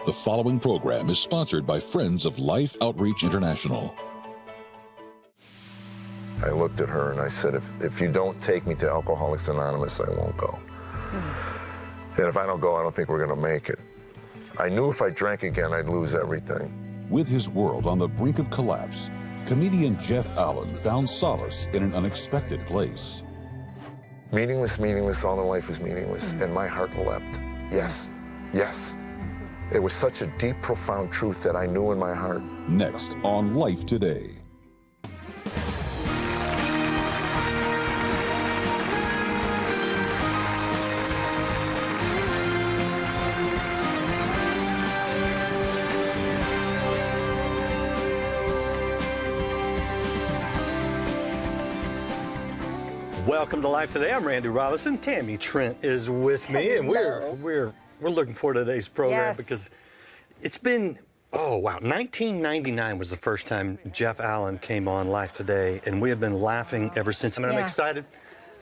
The following program is sponsored by Friends of Life Outreach International. I looked at her and I said, if you don't take me to Alcoholics Anonymous, I won't go. And if I don't go, I don't think we're going to make it. I knew if I drank again, I'd lose everything. With his world on the brink of collapse, comedian Jeff Allen found solace in an unexpected place. Meaningless, meaningless, all in life is meaningless. And my heart leapt. Yes, yes. It was such a deep, profound truth that I knew in my heart. Next on Life Today. Welcome to Life Today. I'm Randy Robinson. Tammy Trent is with me, and we're looking forward to today's program because it's been 1999 was the first time Jeff Allen came on Life Today, and we have been laughing ever since. And I'm excited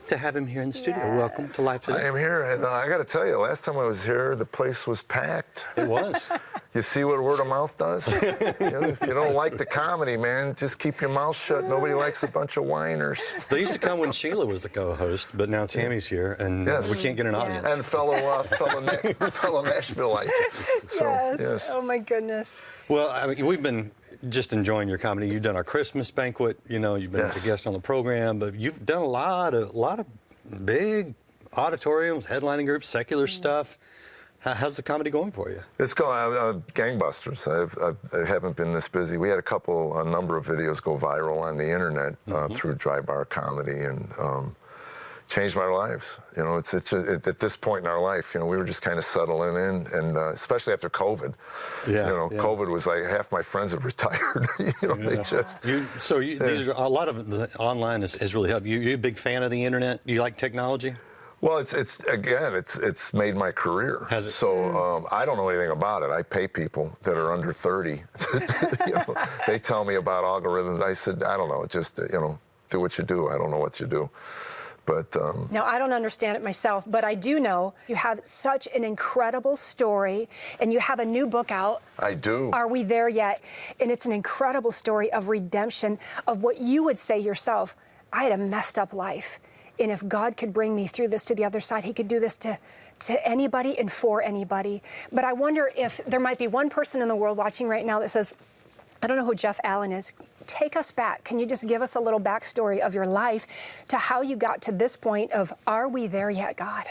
to have him here in the studio. Welcome to Life Today. I am here, and I got to tell you, last time I was here, the place was packed. It was. You see what word of mouth does? If you don't like the comedy, man, just keep your mouth shut. Nobody likes a bunch of whiners. They used to come when Sheila was the co-host, but now Tammy's here, and we can't get an audience. And fellow Nashvilleite. So, yes. Oh my goodness. Well, I mean, we've been just enjoying your comedy. You've done our Christmas banquet. You know, you've been a guest on the program, but you've done a lot of big auditoriums, headlining groups, secular stuff. How's the comedy going for you? It's going gangbusters. I haven't been this busy. We had a number of videos go viral on the internet through Dry Bar Comedy, and changed our lives. You know, it's at this point in our life, you know, we were just kind of settling in, and especially after COVID. COVID was like half my friends have retired. They just. These are, a lot of the online has really helped. You a big fan of the internet? Do you like technology? Well, it's made my career. Has it? So I don't know anything about it. I pay people that are under 30. They tell me about algorithms. I said, I don't know. Just do what you do. I don't know what you do. But now, I don't understand it myself, but I do know you have such an incredible story, and you have a new book out. I do. Are We There Yet? And it's an incredible story of redemption, of what you would say yourself. I had a messed up life. And if God could bring me through this to the other side, he could do this to anybody and for anybody. But I wonder if there might be one person in the world watching right now that says, I don't know who Jeff Allen is. Take us back. Can you just give us a little backstory of your life to how you got to this point of, are we there yet, God?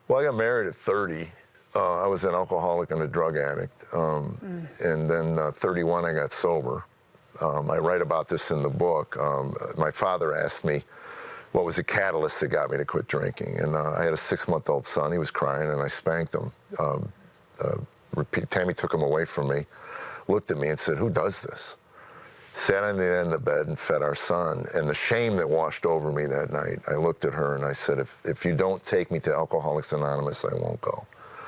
Well, I got married at 30. I was an alcoholic and a drug addict. And then 31, I got sober. I write about this in the book. My father asked me, what was the catalyst that got me to quit drinking? And I had a 6-month-old son. He was crying, and I spanked him. Tammy took him away from me, looked at me and said, who does this? Sat on the end of the bed and fed our son. And the shame that washed over me that night, I looked at her and I said, if you don't take me to Alcoholics Anonymous, I won't go.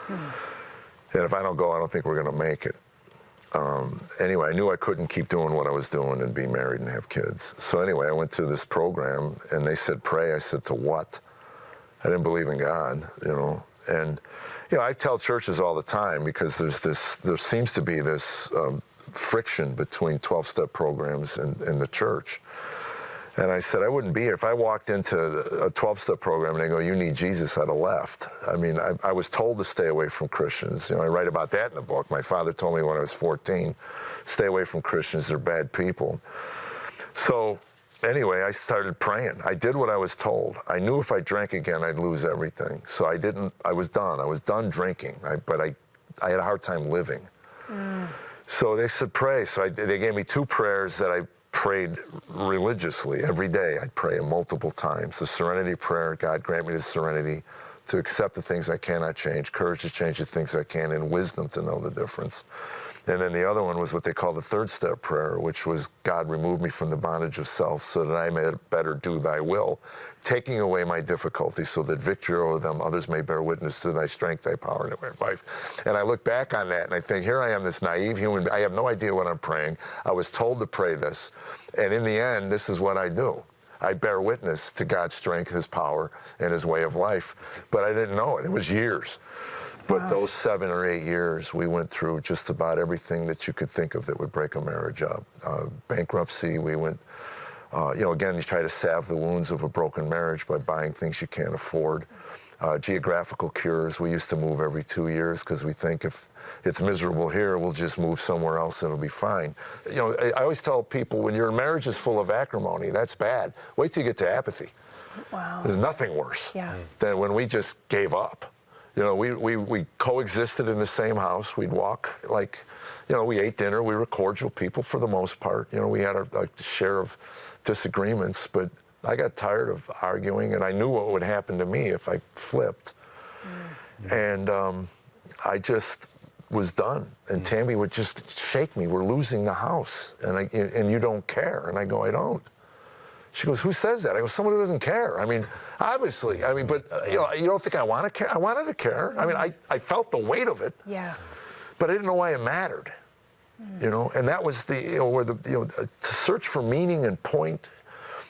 And if I don't go, I don't think we're going to make it. Anyway, I knew I couldn't keep doing what I was doing and be married and have kids. So anyway, I went to this program, and they said, pray. I said, to what? I didn't believe in God, And, I tell churches all the time, because there seems to be this friction between 12-step programs and the church. And I said, I wouldn't be here. If I walked into a 12-step program and they go, you need Jesus, I'd have left. I mean, I was told to stay away from Christians. I write about that in the book. My father told me when I was 14, stay away from Christians, they're bad people. So anyway, I started praying. I did what I was told. I knew if I drank again, I'd lose everything. So I was done. I was done drinking, but I had a hard time living. So they said, pray. So they gave me 2 prayers that I prayed religiously every day. I'd pray them multiple times. The serenity prayer, God grant me the serenity to accept the things I cannot change, courage to change the things I can, and wisdom to know the difference. And then the other one was what they call the 3rd step prayer, which was, God, remove me from the bondage of self so that I may better do thy will, taking away my difficulties so that victory over them others may bear witness to thy strength, thy power, and my life. And I look back on that and I think, here I am, this naive human, I have no idea what I'm praying. I was told to pray this. And in the end, this is what I do. I bear witness to God's strength, his power, and his way of life. But I didn't know it. It was years. But those 7 or 8 years, we went through just about everything that you could think of that would break a marriage up. Bankruptcy, we went, again, you try to salve the wounds of a broken marriage by buying things you can't afford. Geographical cures, we used to move every 2 years because we think if it's miserable here, we'll just move somewhere else and it'll be fine. I always tell people, when your marriage is full of acrimony, that's bad. Wait till you get to apathy. Wow. There's nothing worse Yeah. than when we just gave up. We coexisted in the same house. We'd walk we ate dinner. We were cordial people for the most part. We had a share of disagreements, but I got tired of arguing, and I knew what would happen to me if I flipped. And I just was done. And Tammy would just shake me. We're losing the house, and you don't care. And I go, I don't. She goes, who says that? I go, someone who doesn't care. I mean, obviously. I mean, but you don't think I want to care? I wanted to care. I mean, I felt the weight of it. Yeah. But I didn't know why it mattered. And that was where to search for meaning and point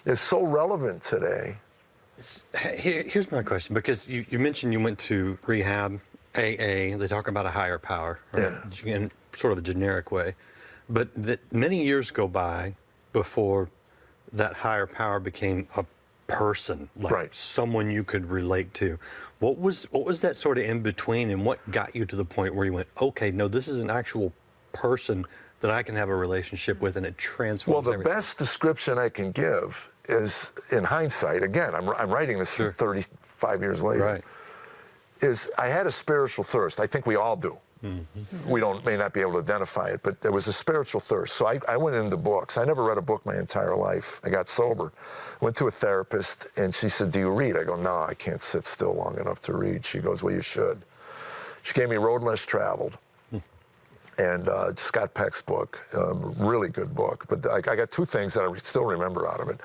is so relevant today. Here's my question, because you mentioned you went to rehab, AA. They talk about a higher power, right? Yeah. In sort of a generic way, but that many years go by before that higher power became a person, like Right. someone you could relate to. What was that sort of in between, and what got you to the point where you went, okay, no, this is an actual person that I can have a relationship with, and it transforms Well, the everything? best description I can give is, in hindsight, again, I'm writing this 35 years later, Right. is I had a spiritual thirst. I think we all do. We may not be able to identify it, but there was a spiritual thirst. So I went into books. I never read a book my entire life. I got sober, went to a therapist, and she said, do you read? I go, no, I can't sit still long enough to read. She goes, well, you should. She gave me Road Less Traveled. And Scott Peck's book, really good book. But I got 2 things that I still remember out of it.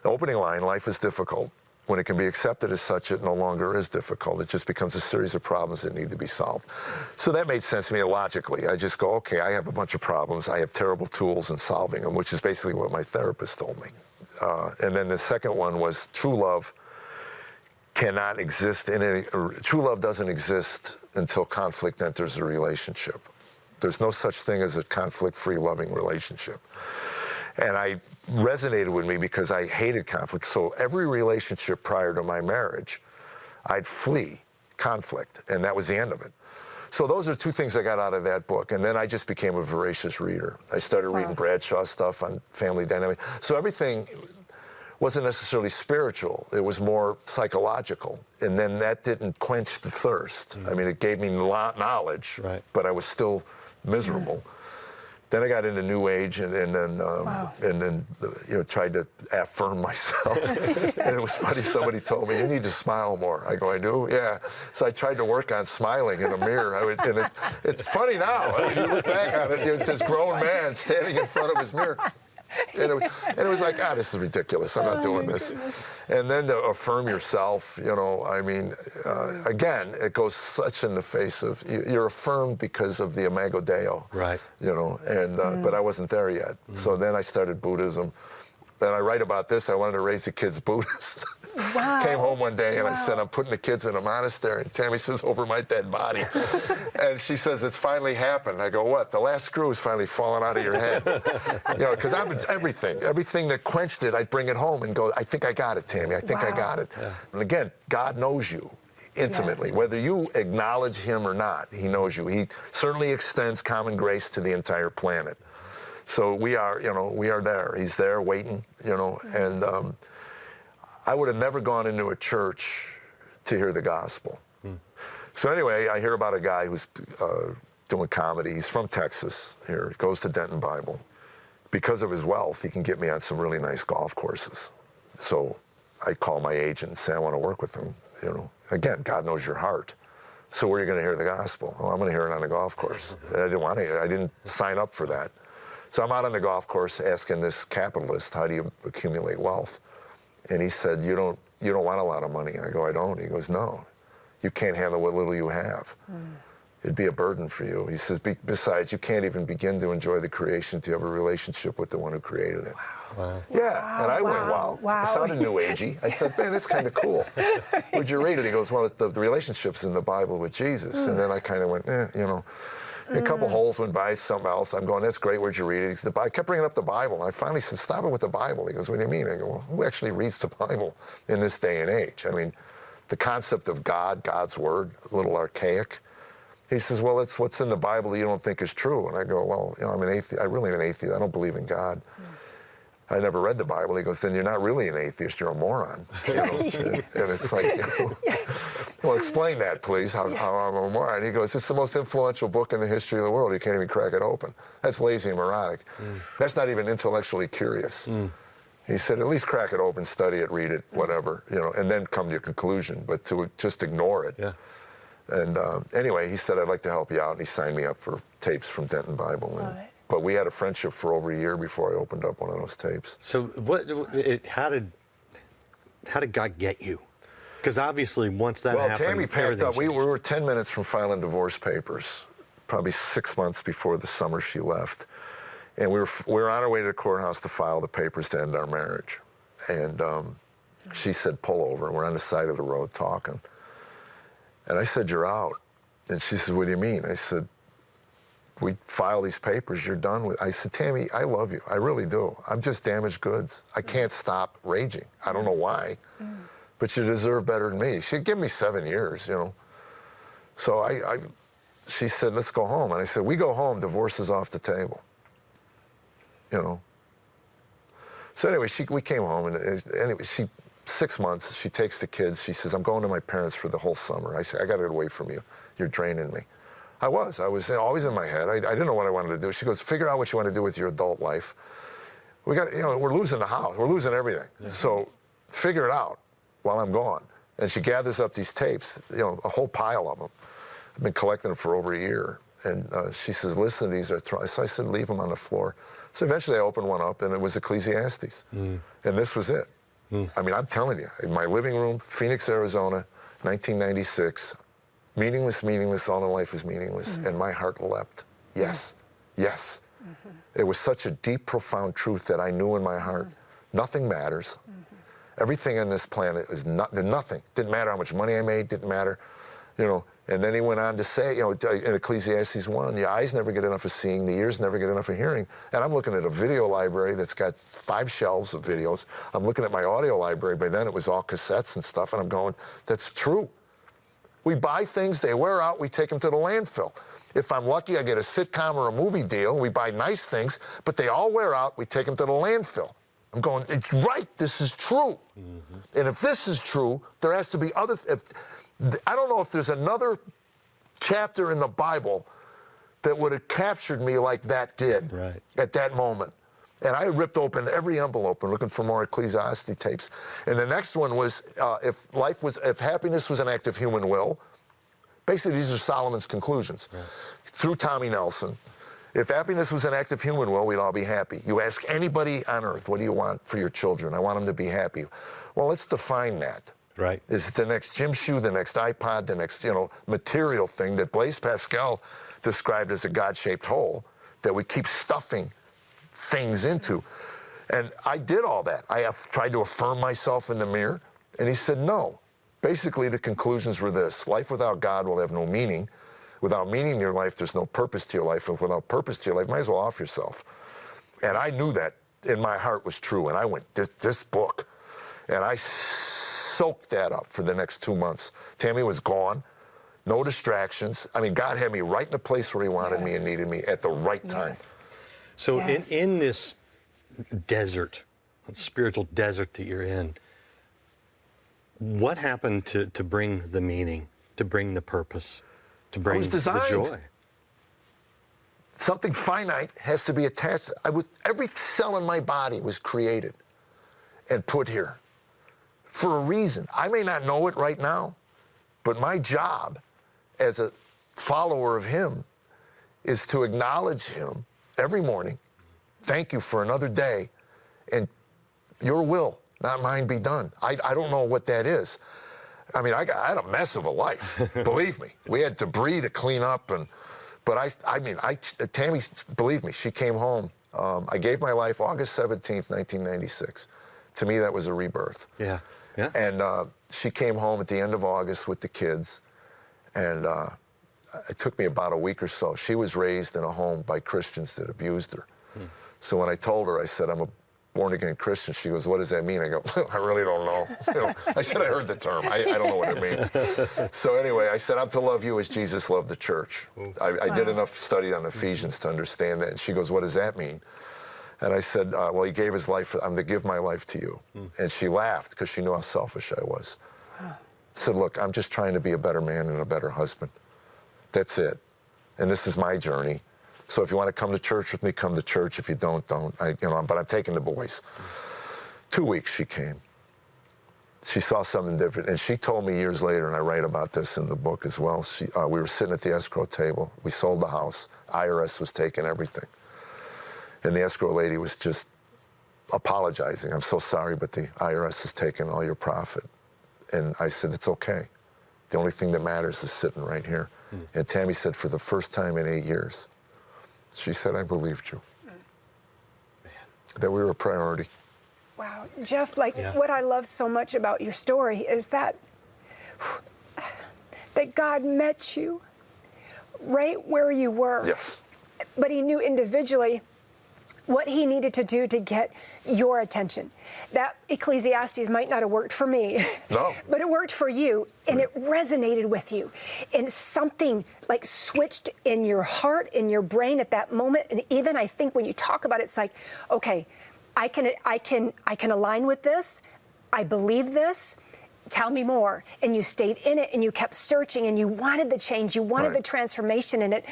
The opening line, life is difficult. When it can be accepted as such, it no longer is difficult. It just becomes a series of problems that need to be solved. So that made sense to me logically. I just go, okay, I have a bunch of problems. I have terrible tools in solving them, which is basically what my therapist told me. And then the second one was true love cannot exist true love doesn't exist until conflict enters a relationship. There's no such thing as a conflict-free, loving relationship. And I resonated with me because I hated conflict. So every relationship prior to my marriage, I'd flee conflict, and that was the end of it. So those are 2 things I got out of that book. And then I just became a voracious reader. I started reading Bradshaw stuff on family dynamics. So everything wasn't necessarily spiritual. It was more psychological. And then that didn't quench the thirst. I mean, it gave me knowledge, Right. but I was still miserable. Then I got into New Age, and then tried to affirm myself. And it was funny. Somebody told me, "You need to smile more." I go, "I do?" Yeah. So I tried to work on smiling in a mirror. It's funny now. I mean, you look back on it, you're this grown man standing in front of his mirror. And it was like, this is ridiculous. I'm not doing this. And then to affirm yourself, again, it goes such in the face of, you're affirmed because of the Imago Dei. Right. But I wasn't there yet. So then I started Buddhism. Then I write about this. I wanted to raise the kids Buddhist. Wow. Came home one day and I said, I'm putting the kids in a monastery. And Tammy says, over my dead body. And she says, it's finally happened. I go, what? The last screw is finally falling out of your head. Because I've been everything that quenched it, I'd bring it home and go, I think I got it, Tammy. I think I got it. Yeah. And again, God knows you intimately. Yes. Whether you acknowledge him or not, he knows you. He certainly extends common grace to the entire planet. So we are there. He's there waiting, and I would have never gone into a church to hear the gospel. So anyway, I hear about a guy who's doing comedy. He's from Texas here, goes to Denton Bible. Because of his wealth, he can get me on some really nice golf courses. So I call my agent and say, I want to work with him. Again, God knows your heart. So where are you going to hear the gospel? Well, I'm going to hear it on the golf course. And I didn't want to hear it. I didn't sign up for that. So I'm out on the golf course asking this capitalist, how do you accumulate wealth? And he said, you don't want a lot of money. I go, I don't. He goes, no, you can't handle what little you have. it'd be a burden for you. He says, besides, you can't even begin to enjoy the creation until you have a relationship with the one who created it. Wow. Yeah, and I went, wow. Wow. It sounded new agey. I said, man, that's kind of cool. Would you read it? He goes, well, the relationship's in the Bible with Jesus. And then I kind of went, you know. A couple holes went by, something else. I'm going, that's great, where'd you read it? He said, I kept bringing up the Bible. And I finally said, stop it with the Bible. He goes, what do you mean? I go, well, who actually reads the Bible in this day and age? I mean, the concept of God, God's word, a little archaic. He says, well, it's what's in the Bible that you don't think is true. And I go, well, you know, I'm an atheist. I'm really an atheist. I don't believe in God. I never read the Bible. He goes, then you're not really an atheist, you're a moron. You know? And it's like, you know, well, explain that, please, how I'm a moron. He goes, it's the most influential book in the history of the world. You can't even crack it open. That's lazy and moronic. That's not even intellectually curious. He said, at least crack it open, study it, read it, whatever, you know, and then come to your conclusion. But to just ignore it. Yeah. And anyway, he said, I'd like to help you out. And he signed me up for tapes from Denton Bible. And, but we had a friendship for over a year before I opened up one of those tapes. So how did God get you? Because obviously once that happened, Tammy packed up. We changed. were 10 minutes from filing divorce papers, probably 6 months before the summer she left. And we were on our way to the courthouse to file the papers to end our marriage. And she said, pull over. And we're on the side of the road talking. And I said, you're out. And she said, what do you mean? I said, we file these papers, you're done with. I said, Tammy, I love you. I really do. I'm just damaged goods. I can't stop raging. I don't know why, but you deserve better than me. She'd give me 7 years, you know. So she said, let's go home. And I said, we go home, divorce is off the table, you know. So anyway, we came home, and anyway, 6 months, she takes the kids. She says, I'm going to my parents for the whole summer. I said, I got to get away from you. You're draining me. I was always in my head. I didn't know what I wanted to do. She goes, figure out what you want to do with your adult life. We got, you know, we're losing the house. We're losing everything. Yeah. So figure it out while I'm gone. And she gathers up these tapes, you know, a whole pile of them. I've been collecting them for over a year. And she says, listen to these. So I said, leave them on the floor. So eventually I opened one up, and it was Ecclesiastes. And this was it. I mean, I'm telling you, in my living room, Phoenix, Arizona, 1996, meaningless, meaningless, all in life is meaningless. And my heart leapt. Yes, yes. It was such a deep, profound truth that I knew in my heart, nothing matters. Everything on this planet is nothing. Didn't matter how much money I made, didn't matter, you know. And then he went on to say, you know, in Ecclesiastes 1, your eyes never get enough of seeing, the ears never get enough of hearing. And I'm looking at a video library that's got 5 shelves of videos. I'm looking at my audio library. By then it was all cassettes and stuff, and I'm going, that's true. We buy things, they wear out, we take them to the landfill. If I'm lucky, I get a sitcom or a movie deal. We buy nice things, but they all wear out, we take them to the landfill. I'm going, it's right, this is true. And if this is true, there has to be other, I don't know if there's another chapter in the Bible that would have captured me like that did at that moment. And I ripped open every envelope and looking for more Ecclesiastes tapes. And the next one was, if happiness was an act of human will, basically these are Solomon's conclusions through Tommy Nelson. If happiness was an act of human will, we'd all be happy. You ask anybody on earth, what do you want for your children? I want them to be happy. Well, let's define that. Right. Is it the next gym shoe, the next iPod, the next, you know, material thing that Blaise Pascal described as a God-shaped hole that we keep stuffing things into? And I did all that. I have tried to affirm myself in the mirror, and he said no. Basically, the conclusions were this: life without God will have no meaning. Without meaning in your life, there's no purpose to your life. And without purpose to your life, might as well off yourself. And I knew that in my heart was true. And I went, this book. And I soaked that up for the next 2 months. Tammy was gone. No distractions. I mean, God had me right in the place where he wanted me and needed me at the right time. So in this desert, spiritual desert that you're in, what happened to bring the meaning, to bring the purpose, to bring the joy? Something finite has to be attached. Every cell in my body was created and put here for a reason. I may not know it right now, but my job as a follower of him is to acknowledge him every morning. Thank you for another day, and your will, not mine, be done. I don't know what that is. I mean, I had a mess of a life. Believe me, we had debris to clean up, but Tammy, believe me, she came home. I gave my life August 17th, 1996. To me, that was a rebirth. Yeah, yeah. And she came home at the end of August with the kids, and it took me about a week or so. She was raised in a home by Christians that abused her. So when I told her, I said, I'm a born-again Christian, she goes, what does that mean? I go, I really don't know. You know, I said, I heard the term. I don't know what it means. So anyway, I said, I'm to love you as Jesus loved the church. I did enough study on Ephesians to understand that. And she goes, what does that mean? And I said, well, he gave his life, I'm to give my life to you. And she laughed because she knew how selfish I was. I said, look, I'm just trying to be a better man and a better husband. That's it. And this is my journey. So if you want to come to church with me, come to church. If you don't, don't. But I'm taking the boys. 2 weeks she came. She saw something different. And she told me years later, and I write about this in the book as well, we were sitting at the escrow table. We sold the house. IRS was taking everything. And the escrow lady was just apologizing. I'm so sorry, but the IRS has taken all your profit. And I said, it's okay. The only thing that matters is sitting right here. And Tammy said, for the first time in 8 years, she said, I believed you. That we were a priority. Wow. Jeff, what I love so much about your story is that God met you right where you were. Yes. But he knew individually what he needed to do to get your attention. That Ecclesiastes might not have worked for me, no, but it worked for you, and it resonated with you. And something like switched in your heart, in your brain at that moment. And even I think when you talk about it, it's like, okay, I can align with this. I believe this. Tell me more. And you stayed in it, and you kept searching, and you wanted the change, you wanted the transformation in it.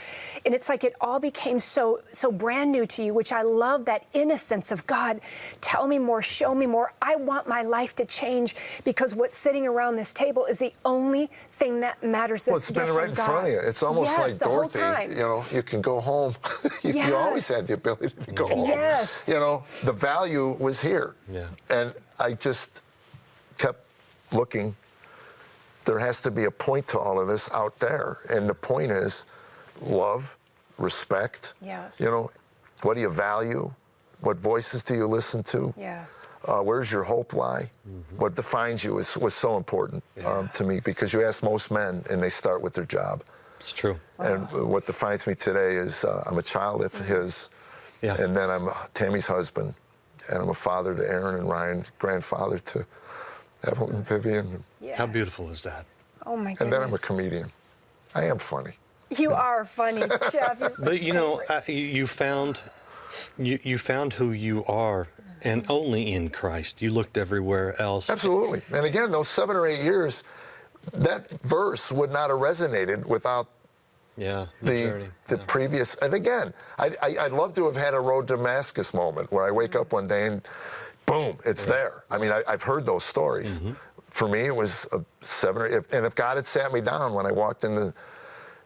And it's like it all became so brand new to you, which I love, that innocence of God. Tell me more, show me more. I want my life to change, because what's sitting around this table is the only thing that matters. Well, it's been right in front of you. It's almost like Dorothy, you can go home. You always had the ability to go home. Yes. The value was here. Yeah. And I just kept looking. There has to be a point to all of this out there. And the point is love, respect. Yes. What do you value? What voices do you listen to? Yes. Where's your hope lie? What defines you was so important to me, because you ask most men and they start with their job. It's true. And what defines me today is I'm a child of his, and then I'm Tammy's husband, and I'm a father to Aaron and Ryan, grandfather to Evelyn and Vivian. Yes. How beautiful is that? Oh, my goodness. And then I'm a comedian. I am funny. You are funny, Jeff. But you found who you are, and only in Christ. You looked everywhere else. Absolutely. And again, those 7 or 8 years, that verse would not have resonated without the previous. And again, I'd love to have had a road to Damascus moment where I wake up one day and boom, it's there. I mean, I've heard those stories. For me, it was a 7 or 8. And if God had sat me down when I walked in,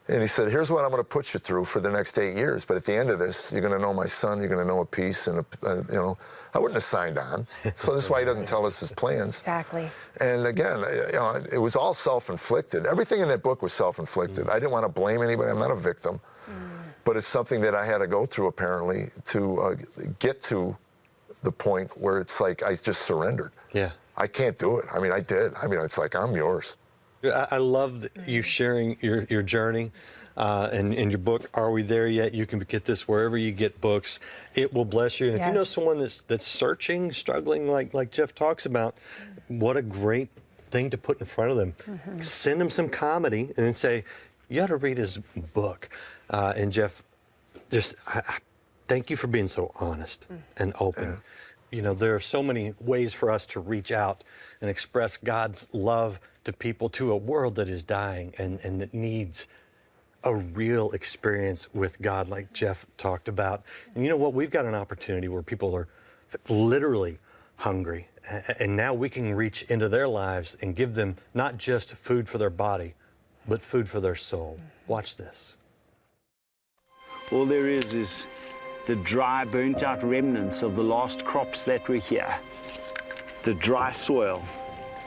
and he said, here's what I'm going to put you through for the next 8 years. But at the end of this, you're going to know my son. You're going to know a peace. And, I wouldn't have signed on. So this is why he doesn't tell us his plans. Exactly. And again, it was all self-inflicted. Everything in that book was self-inflicted. I didn't want to blame anybody. I'm not a victim. But it's something that I had to go through, apparently, to get to the point where it's like I just surrendered. Yeah. I can't do it. I mean, I did. I mean, it's like, I'm yours. I love you sharing your journey and in your book, Are We There Yet? You can get this wherever you get books. It will bless you. And if you know someone that's searching, struggling, like Jeff talks about, what a great thing to put in front of them. Send them some comedy and then say, you got to read his book. And Jeff, thank you for being so honest and open. There are so many ways for us to reach out and express God's love to people, to a world that is dying and that needs a real experience with God, like Jeff talked about. And you know what? We've got an opportunity where people are literally hungry. And now we can reach into their lives and give them not just food for their body, but food for their soul. Watch this. All there is the dry, burnt-out remnants of the last crops that were here. The dry soil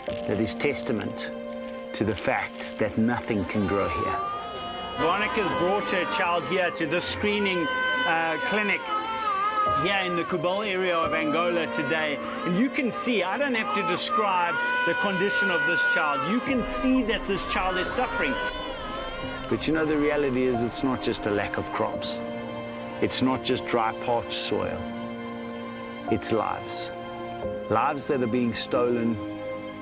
that is testament to the fact that nothing can grow here. Veronica's brought her child here to this screening clinic here in the Cobol area of Angola today. And you can see, I don't have to describe the condition of this child. You can see that this child is suffering. But you know, the reality is it's not just a lack of crops. It's not just dry, parched soil. It's lives. Lives that are being stolen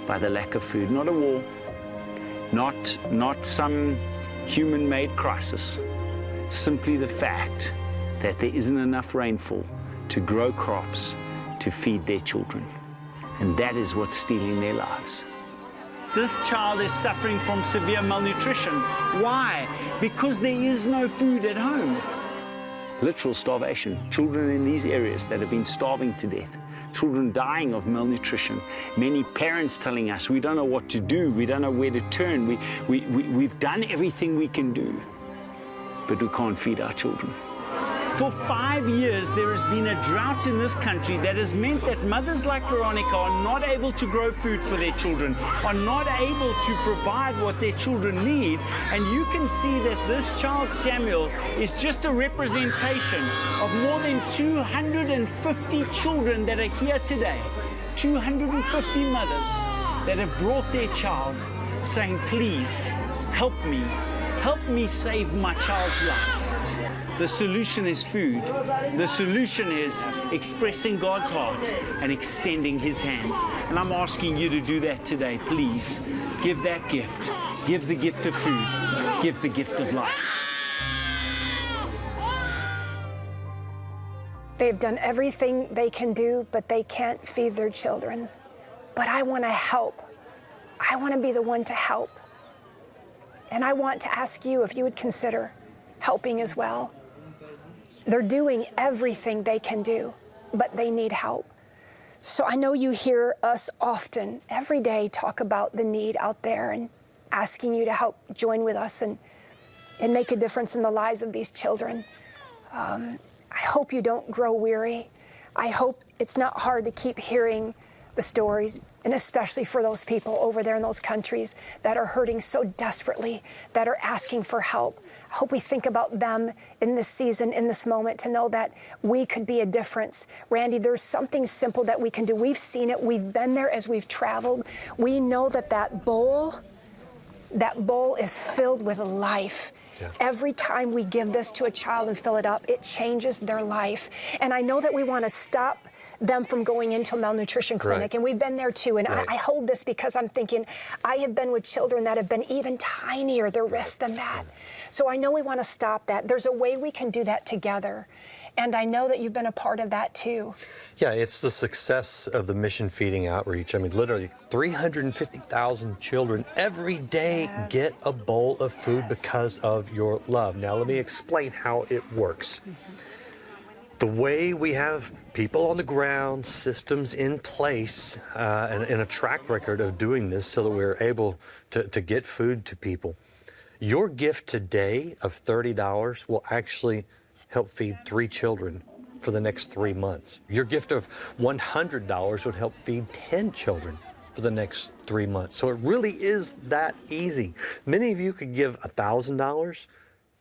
by the lack of food. Not a war, not some human-made crisis. Simply the fact that there isn't enough rainfall to grow crops to feed their children. And that is what's stealing their lives. This child is suffering from severe malnutrition. Why? Because there is no food at home. Literal starvation. Children in these areas that have been starving to death. Children dying of malnutrition. Many parents telling us, we don't know what to do, we don't know where to turn, we've done everything we can do, but we can't feed our children. For 5 years, there has been a drought in this country that has meant that mothers like Veronica are not able to grow food for their children, are not able to provide what their children need. And you can see that this child, Samuel, is just a representation of more than 250 children that are here today. 250 mothers that have brought their child saying, please, help me save my child's life. The solution is food. The solution is expressing God's heart and extending His hands. And I'm asking you to do that today. Please give that gift. Give the gift of food. Give the gift of life. They've done everything they can do, but they can't feed their children. But I want to help. I want to be the one to help. And I want to ask you if you would consider helping as well. They're doing everything they can do, but they need help. So I know you hear us often, every day, talk about the need out there and asking you to help join with us and make a difference in the lives of these children. I hope you don't grow weary. I hope it's not hard to keep hearing the stories, and especially for those people over there in those countries that are hurting so desperately, that are asking for help. I hope we think about them in this season, in this moment, to know that we could be a difference. Randy, there's something simple that we can do. We've seen it. We've been there as we've traveled. We know that bowl is filled with life. Yeah. Every time we give this to a child and fill it up, it changes their life. And I know that we want to stop them from going into a malnutrition clinic. Right. And we've been there too. And right. I hold this because I'm thinking, I have been with children that have been even tinier, their wrists than that. So I know we want to stop that. There's a way we can do that together. And I know that you've been a part of that too. Yeah, it's the success of the mission feeding outreach. I mean, literally 350,000 children every day get a bowl of food because of your love. Now, let me explain how it works. The way we have people on the ground, systems in place, and a track record of doing this so that we're able to get food to people. Your gift today of $30 will actually help feed 3 children for the next 3 months. Your gift of $100 would help feed 10 children for the next 3 months. So it really is that easy. Many of you could give $1,000,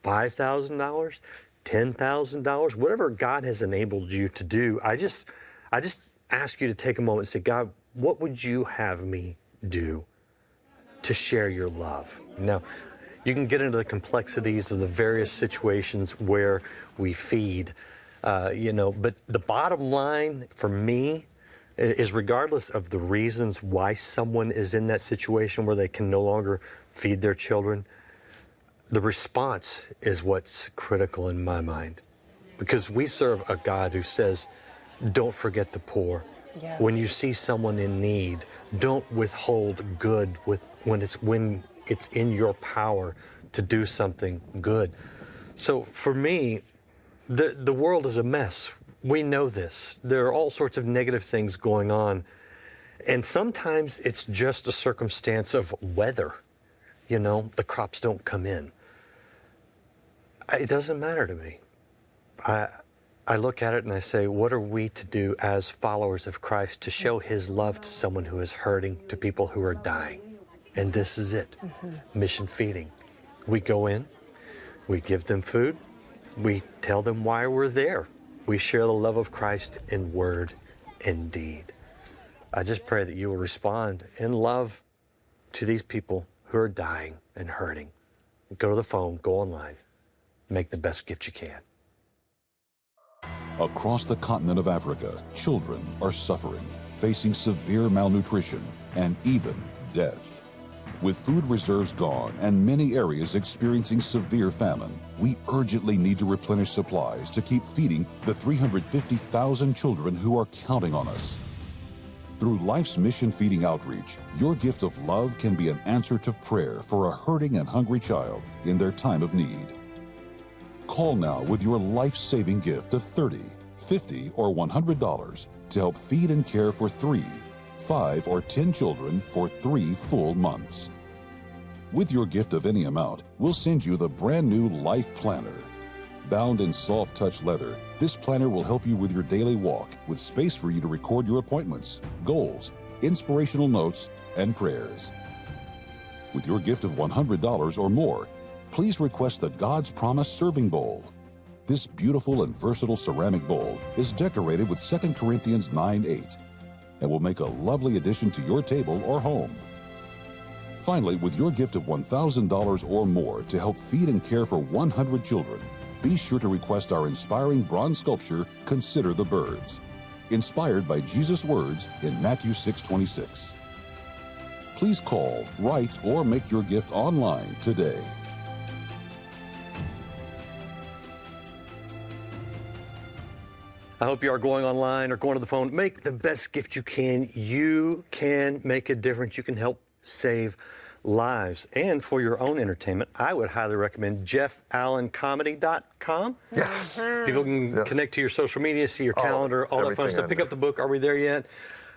$5,000, $10,000, whatever God has enabled you to do. I just ask you to take a moment and say, God, what would you have me do to share your love? Now, you can get into the complexities of the various situations where we feed, but the bottom line for me is, regardless of the reasons why someone is in that situation where they can no longer feed their children, the response is what's critical in my mind. Because we serve a God who says, don't forget the poor. Yes. When you see someone in need, don't withhold good when it's in your power to do something good. So for me, the world is a mess. We know this. There are all sorts of negative things going on. And sometimes it's just a circumstance of weather. The crops don't come in. It doesn't matter to me. I look at it and I say, what are we to do as followers of Christ to show His love to someone who is hurting, to people who are dying? And this is it, mission feeding. We go in, we give them food, we tell them why we're there. We share the love of Christ in word and deed. I just pray that you will respond in love to these people who are dying and hurting. Go to the phone, go online, make the best gift you can. Across the continent of Africa, children are suffering, facing severe malnutrition and even death. With food reserves gone and many areas experiencing severe famine, we urgently need to replenish supplies to keep feeding the 350,000 children who are counting on us. Through Life's Mission Feeding Outreach, your gift of love can be an answer to prayer for a hurting and hungry child in their time of need. Call now with your life-saving gift of $30, $50, or $100 to help feed and care for 3, 5, or 10 children for 3 full months. With your gift of any amount, we'll send you the brand new Life Planner. Bound in soft touch leather, this planner will help you with your daily walk, with space for you to record your appointments, goals, inspirational notes, and prayers. With your gift of $100 or more, please request the God's Promise Serving Bowl. This beautiful and versatile ceramic bowl is decorated with 2 Corinthians 9:8 and will make a lovely addition to your table or home. Finally, with your gift of $1,000 or more to help feed and care for 100 children, be sure to request our inspiring bronze sculpture, Consider the Birds, inspired by Jesus' words in Matthew 6:26. Please call, write, or make your gift online today. I hope you are going online or going to the phone. Make the best gift you can. You can make a difference. You can help save lives. And for your own entertainment, I would highly recommend JeffAllenComedy.com. Yes. People can connect to your social media, see your calendar, all that fun stuff. Pick up the book. Are we there yet?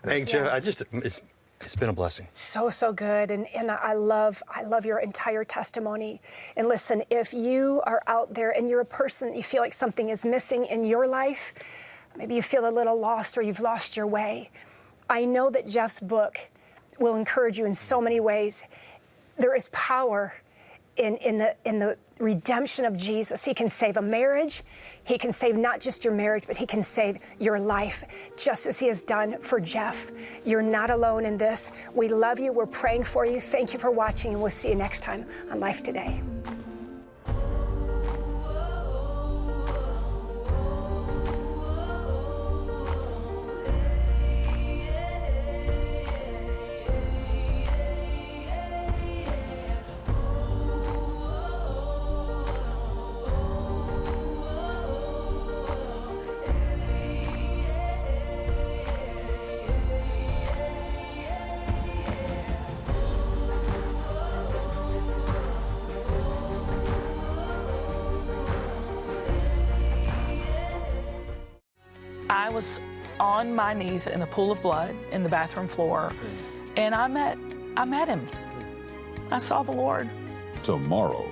Hey, Jeff, it's been a blessing. So good, and I love your entire testimony. And listen, if you are out there and you're a person that you feel like something is missing in your life, maybe you feel a little lost or you've lost your way, I know that Jeff's book will encourage you in so many ways. There is power in the redemption of Jesus. He can save a marriage. He can save not just your marriage, but he can save your life, just as he has done for Jeff. You're not alone in this. We love you. We're praying for you. Thank you for watching, and we'll see you next time on Life Today. I was on my knees in a pool of blood in the bathroom floor, and I met him. I saw the Lord. Tomorrow.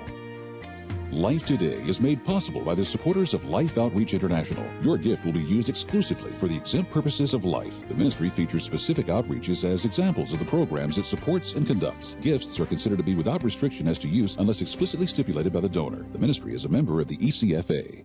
Life Today is made possible by the supporters of Life Outreach International. Your gift will be used exclusively for the exempt purposes of life. The ministry features specific outreaches as examples of the programs it supports and conducts. Gifts are considered to be without restriction as to use unless explicitly stipulated by the donor. The ministry is a member of the ECFA.